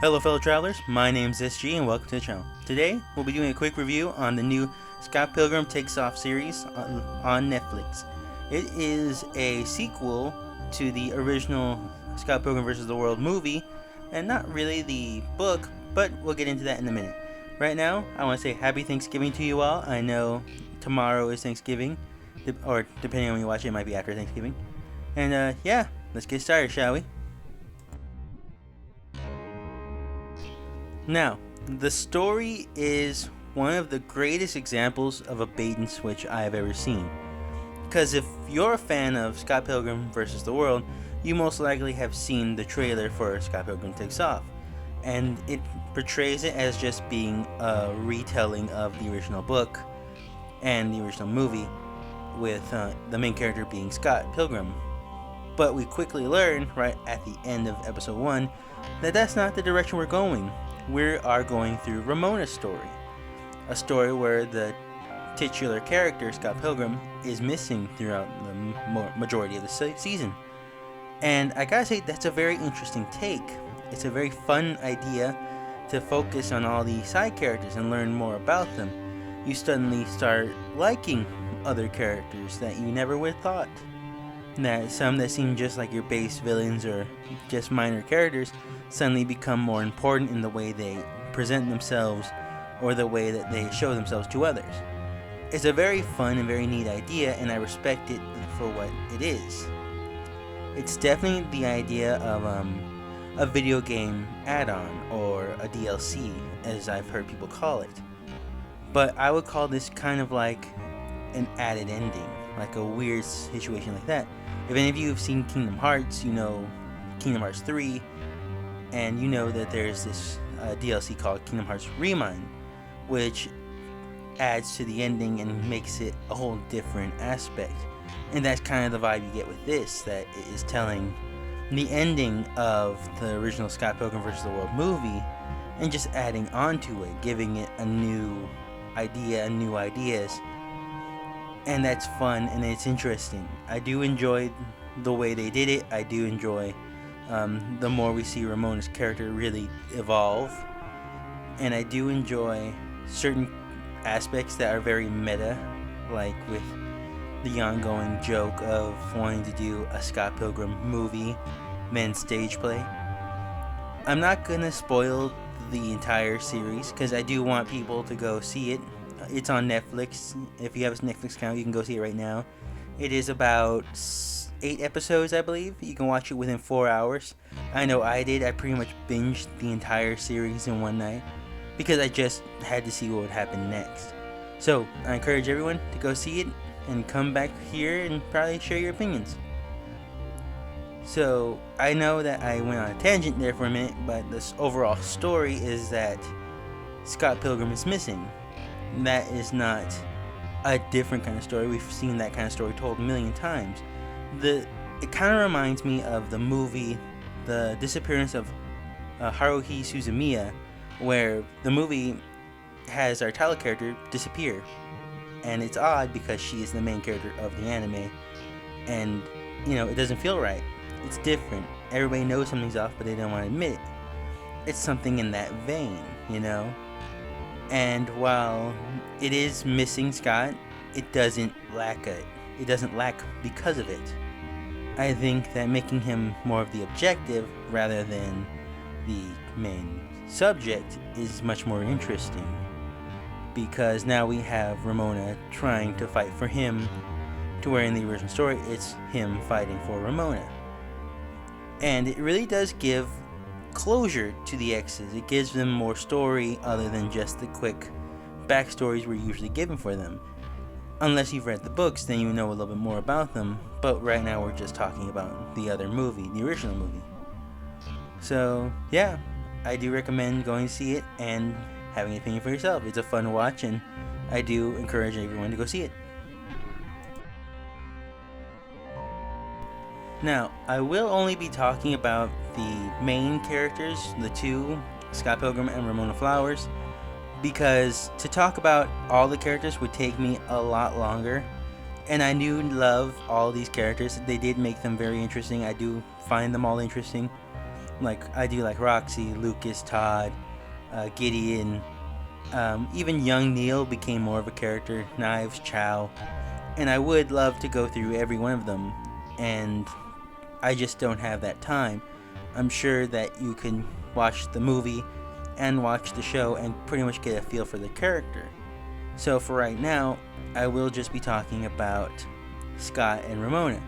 Hello fellow travelers, my name is SG and welcome to the channel. Today we'll be doing a quick review on the new Scott Pilgrim Takes Off series on Netflix. It is a sequel to the original Scott Pilgrim vs. the World movie, and not really the book, but we'll get into that in a minute. Right now, I want to say happy Thanksgiving to you all. I know tomorrow is Thanksgiving, or depending on when you watch it, it might be after Thanksgiving. And yeah, let's get started, shall we? Now, the story is one of the greatest examples of a bait and switch I have ever seen. Because if you're a fan of Scott Pilgrim vs. the World, you most likely have seen the trailer for Scott Pilgrim Takes Off. And it portrays it as just being a retelling of the original book and the original movie, with the main character being Scott Pilgrim. But we quickly learn, right at the end of episode 1, that that's not the direction we're going. We are going through Ramona's story. A story where the titular character, Scott Pilgrim, is missing throughout the majority of the season. And I gotta say, that's a very interesting take. It's a very fun idea to focus on all the side characters and learn more about them. You suddenly start liking other characters that you never would have thought. That some that seem just like your base villains or just minor characters suddenly become more important in the way they present themselves or the way that they show themselves to others. It's a very fun and very neat idea, and I respect it for what it is. It's definitely the idea of a video game add-on or a DLC, as I've heard people call it. But I would call this kind of like an added ending, like a weird situation like that. If any of you have seen Kingdom Hearts, you know Kingdom Hearts 3, and you know that there's this DLC called Kingdom Hearts Remind, which adds to the ending and makes it a whole different aspect. And that's kind of the vibe you get with this, that it is telling the ending of the original Scott Pilgrim vs. the World movie and just adding on to it, giving it a new idea and new ideas. And that's fun and it's interesting. I do enjoy the way they did it. I do enjoy the more we see Ramona's character really evolve. And I do enjoy certain aspects that are very meta, like with the ongoing joke of wanting to do a Scott Pilgrim movie, then stage play. I'm not gonna spoil the entire series because I do want people to go see it. It's on Netflix. If you have a Netflix account, you can go see it right now. It is about 8 episodes, I believe. You can watch it within 4 hours. I know I did. I pretty much binged the entire series in one night because I just had to see what would happen next. So I encourage everyone to go see it and come back here and probably share your opinions. So I know that I went on a tangent there for a minute, but this overall story is that Scott Pilgrim is missing. That is not a different kind of story. We've seen that kind of story told a million times. It kind of reminds me of the movie The Disappearance of Haruhi Suzumiya, where the movie has our title character disappear. And it's odd because she is the main character of the anime, and you know, it doesn't feel right. It's different. Everybody knows something's off, but they don't want to admit it. It's something in that vein, you know? And while it is missing Scott, it doesn't lack it. It doesn't lack because of it. I think that making him more of the objective rather than the main subject is much more interesting. Because now we have Ramona trying to fight for him, to where in the original story it's him fighting for Ramona. And it really does give closure to the exes. It gives them more story other than just the quick backstories we're usually given for them. Unless you've read the books, then you know a little bit more about them, but right now we're just talking about the other movie, the original movie. So yeah, I do recommend going to see it and having an opinion for yourself. It's a fun watch, and I do encourage everyone to go see it. Now, I will only be talking about the main characters, the two, Scott Pilgrim and Ramona Flowers, because to talk about all the characters would take me a lot longer, and I do love all these characters. They did make them very interesting. I do find them all interesting. Like I do like Roxy, Lucas, Todd, Gideon, even young Neil became more of a character, Knives, Chow, and I would love to go through every one of them, and I just don't have that time. I'm sure that you can watch the movie and watch the show and pretty much get a feel for the character. So for right now, I will just be talking about Scott and Ramona.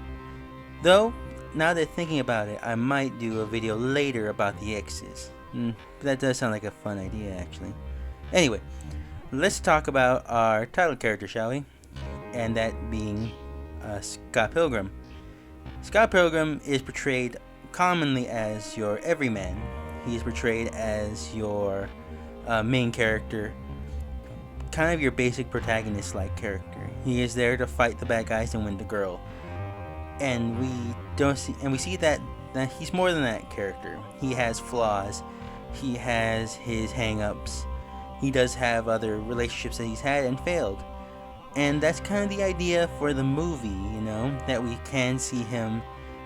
Though, now that thinking about it, I might do a video later about the exes. That does sound like a fun idea, actually. Anyway, let's talk about our title character, shall we? And that being Scott Pilgrim. Scott Pilgrim is portrayed commonly as your everyman. He is portrayed as your main character, kind of your basic protagonist-like character. He is there to fight the bad guys and win the girl. And we see that he's more than that character. He has flaws. He has his hang-ups. He does have other relationships that he's had and failed. And that's kind of the idea for the movie, that we can see him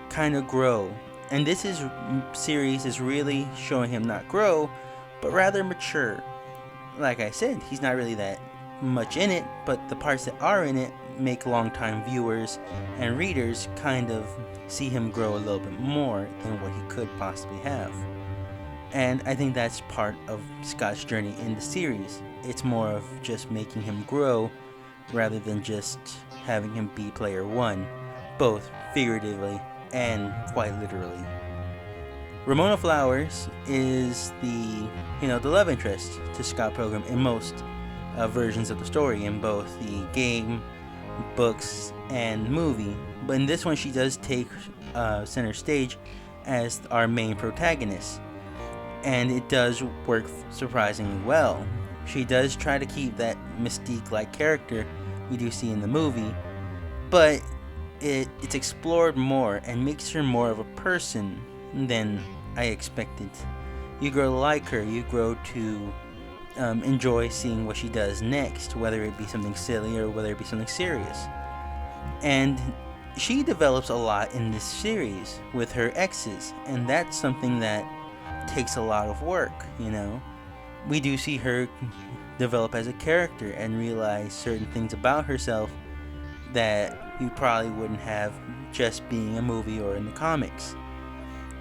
kind of grow. And this series is really showing him not grow, but rather mature. Like I said, he's not really that much in it, but the parts that are in it make longtime viewers and readers kind of see him grow a little bit more than what he could possibly have. And I think that's part of Scott's journey in the series. It's more of just making him grow rather than just having him be player one, both figuratively and quite literally. Ramona Flowers is the love interest to Scott Pilgrim in most versions of the story, in both the game, books, and movie. But in this one, she does take center stage as our main protagonist, and it does work surprisingly well. She does try to keep that Mystique-like character we do see in the movie, but it's explored more and makes her more of a person than I expected. You grow to like her, you grow to enjoy seeing what she does next, whether it be something silly or whether it be something serious. And she develops a lot in this series with her exes, and that's something that takes a lot of work, We do see her develop as a character and realize certain things about herself that you probably wouldn't have just being a movie or in the comics.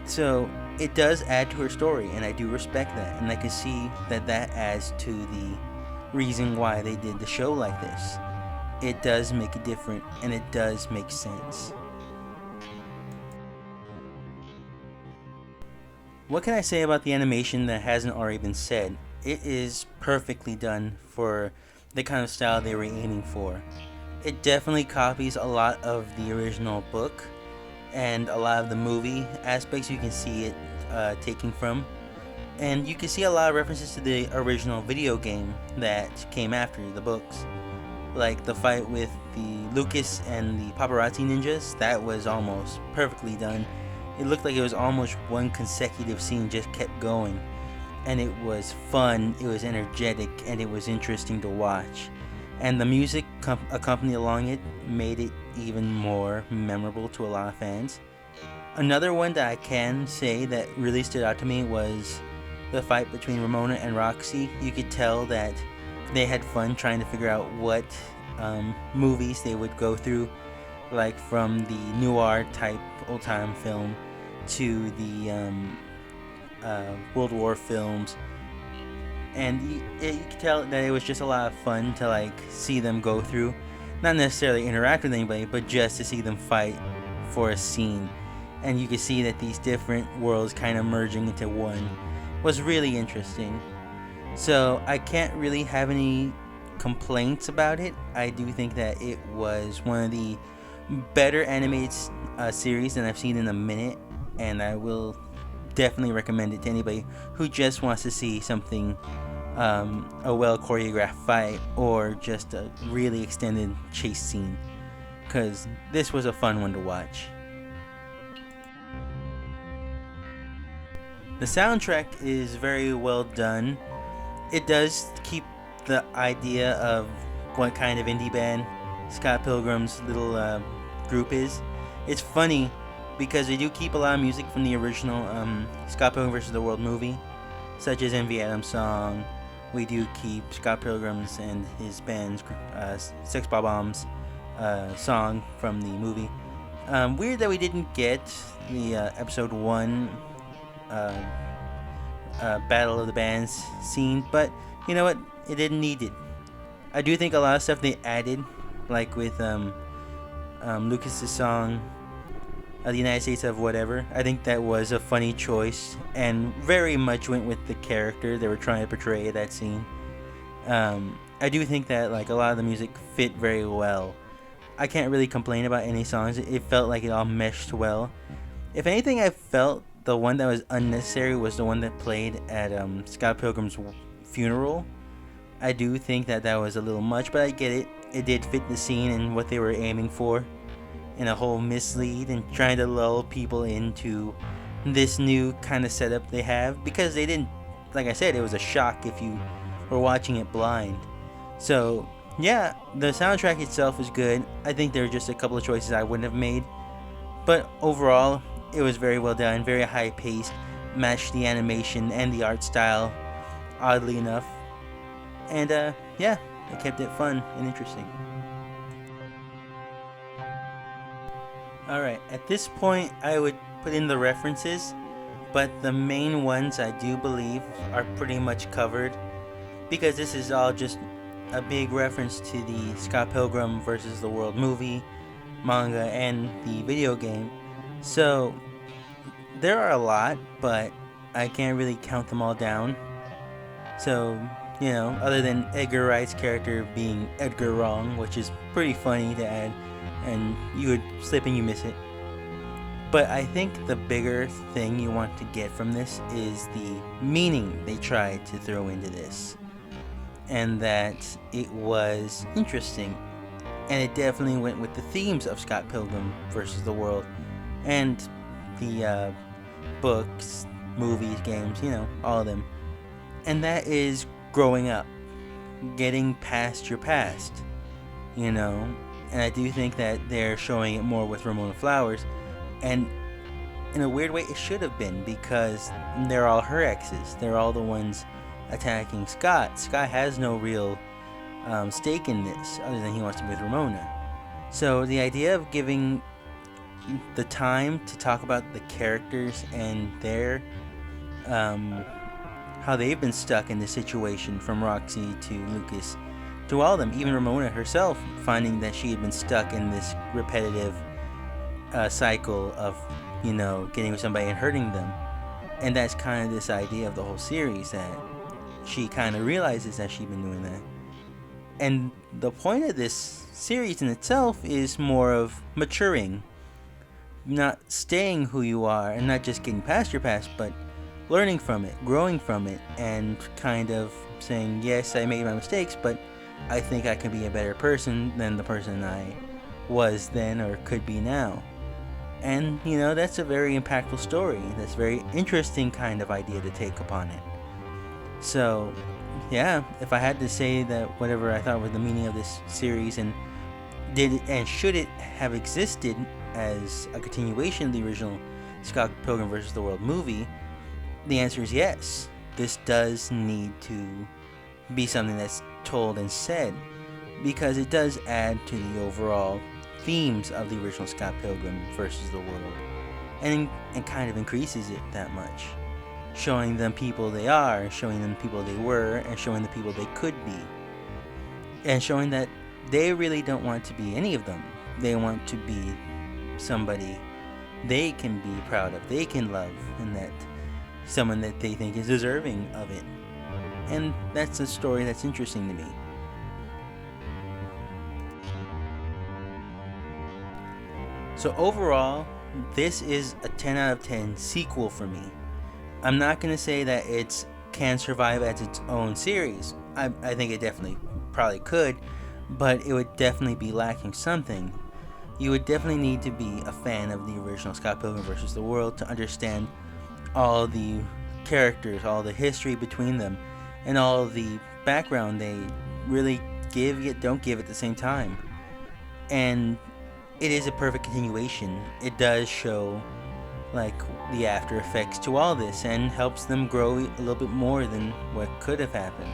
So it does add to her story, and I do respect that, and I can see that adds to the reason why they did the show like this. It does make it different, and it does make sense. What can I say about the animation that hasn't already been said? It is perfectly done for the kind of style they were aiming for. It definitely copies a lot of the original book, and a lot of the movie aspects you can see it taking from. And you can see a lot of references to the original video game that came after the books. Like the fight with the Lucas and the paparazzi ninjas, that was almost perfectly done. It looked like it was almost one consecutive scene, just kept going. And it was fun, it was energetic, and it was interesting to watch. And the music accompanied along it made it even more memorable to a lot of fans. Another one that I can say that really stood out to me was the fight between Ramona and Roxy. You could tell that they had fun trying to figure out what movies they would go through, like from the noir type old time film to the World War films, and you could tell that it was just a lot of fun to see them go through, not necessarily interact with anybody, but just to see them fight for a scene. And you could see that these different worlds kind of merging into one was really interesting. So I can't really have any complaints about it. I do think that it was one of the better animated series than I've seen in a minute, and I will definitely recommend it to anybody who just wants to see something, a well choreographed fight or just a really extended chase scene, because this was a fun one to watch. The soundtrack is very well done. It does keep the idea of what kind of indie band Scott Pilgrim's little group is. It's funny because they do keep a lot of music from the original Scott Pilgrim vs. the World movie, such as Envy Adams' song. We do keep Scott Pilgrim's and his band's Sex Bob-omb's song from the movie. Weird that we didn't get the episode 1 Battle of the Bands scene, but you know what? It didn't need it. I do think a lot of stuff they added, like with Lucas's song, the United States of Whatever. I think that was a funny choice and very much went with the character they were trying to portray at that scene. I do think that like a lot of the music fit very well. I can't really complain about any songs. It felt like it all meshed well. If anything, I felt the one that was unnecessary was the one that played at Scott Pilgrim's funeral. I do think that was a little much, but I get it. It did fit the scene and what they were aiming for, and a whole mislead and trying to lull people into this new kind of setup they have, because they didn't, like I said, it was a shock if you were watching it blind. So yeah, the soundtrack itself is good. I think there were just a couple of choices I wouldn't have made, but overall it was very well done, very high paced, matched the animation and the art style oddly enough, and yeah, it kept it fun and interesting. Alright, at this point I would put in the references, but the main ones I do believe are pretty much covered, because this is all just a big reference to the Scott Pilgrim vs. the World movie, manga, and the video game. So there are a lot, but I can't really count them all down. So, you know, other than Edgar Wright's character being Edgar Wrong, which is pretty funny to add, and you would slip and you miss it. But I think the bigger thing you want to get from this is the meaning they tried to throw into this, and that it was interesting, and it definitely went with the themes of Scott Pilgrim vs. the World and the books, movies, games, you know, all of them. And that is growing up, getting past your past, you know. And I do think that they're showing it more with Ramona Flowers, and in a weird way it should have been, because they're all her exes. They're all the ones attacking Scott. Scott has no real stake in this other than he wants to be with Ramona. So the idea of giving the time to talk about the characters and their how they've been stuck in this situation, from Roxy to Lucas to all of them, even Ramona herself finding that she had been stuck in this repetitive cycle of, you know, getting with somebody and hurting them. And that's kind of this idea of the whole series, that she kind of realizes that she's been doing that. And the point of this series in itself is more of maturing, not staying who you are and not just getting past your past, but learning from it, growing from it, and kind of saying, yes, I made my mistakes, but I think I can be a better person than the person I was then or could be now. And, you know, that's a very impactful story. That's a very interesting kind of idea to take upon it. So, yeah, if I had to say that whatever I thought was the meaning of this series, and should it have existed as a continuation of the original Scott Pilgrim vs. the World movie, the answer is yes. This does need to be something that's told and said, because it does add to the overall themes of the original Scott Pilgrim vs. the World, and kind of increases it that much, showing them people they are, showing them people they were, and showing the people they could be, and showing that they really don't want to be any of them. They want to be somebody they can be proud of, they can love, and that someone that they think is deserving of it. And that's a story that's interesting to me. So overall, this is a 10 out of 10 sequel for me. I'm not going to say that it can survive as its own series. I think it definitely probably could, but it would definitely be lacking something. You would definitely need to be a fan of the original Scott Pilgrim vs. the World to understand all the characters, all the history between them, and all the background they really give yet don't give at the same time. And it is a perfect continuation. It does show like the after effects to all this and helps them grow a little bit more than what could have happened.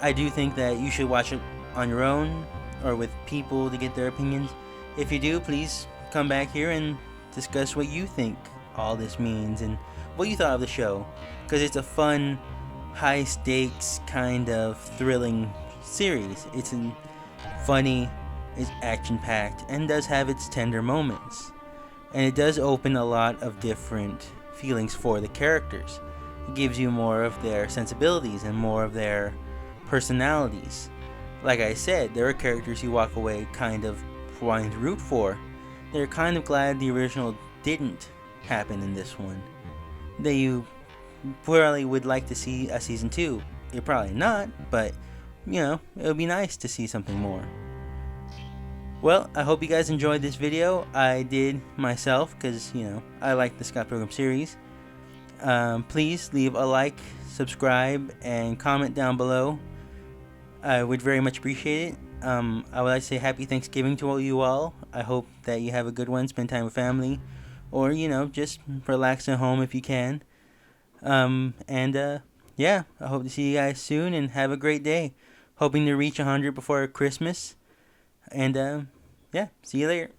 I do think that you should watch it on your own or with people to get their opinions. If you do, please come back here and discuss what you think all this means and what you thought of the show, because it's a fun, high stakes kind of thrilling series. It's funny, it's action packed, and does have its tender moments. And it does open a lot of different feelings for the characters. It gives you more of their sensibilities and more of their personalities. Like I said, there are characters you walk away kind of wanting to root for. They're kind of glad the original didn't happen in this one. That you probably would like to see a season 2. You're probably not, but it would be nice to see something more. Well, I hope you guys enjoyed this video. I did myself because, I like the Scott Pilgrim series. Please leave a like, subscribe, and comment down below. I would very much appreciate it. I would like to say happy Thanksgiving to all you all. I hope that you have a good one, spend time with family, or, just relax at home if you can. Yeah, I hope to see you guys soon and have a great day. Hoping to reach 100 before Christmas. And, yeah, see you later.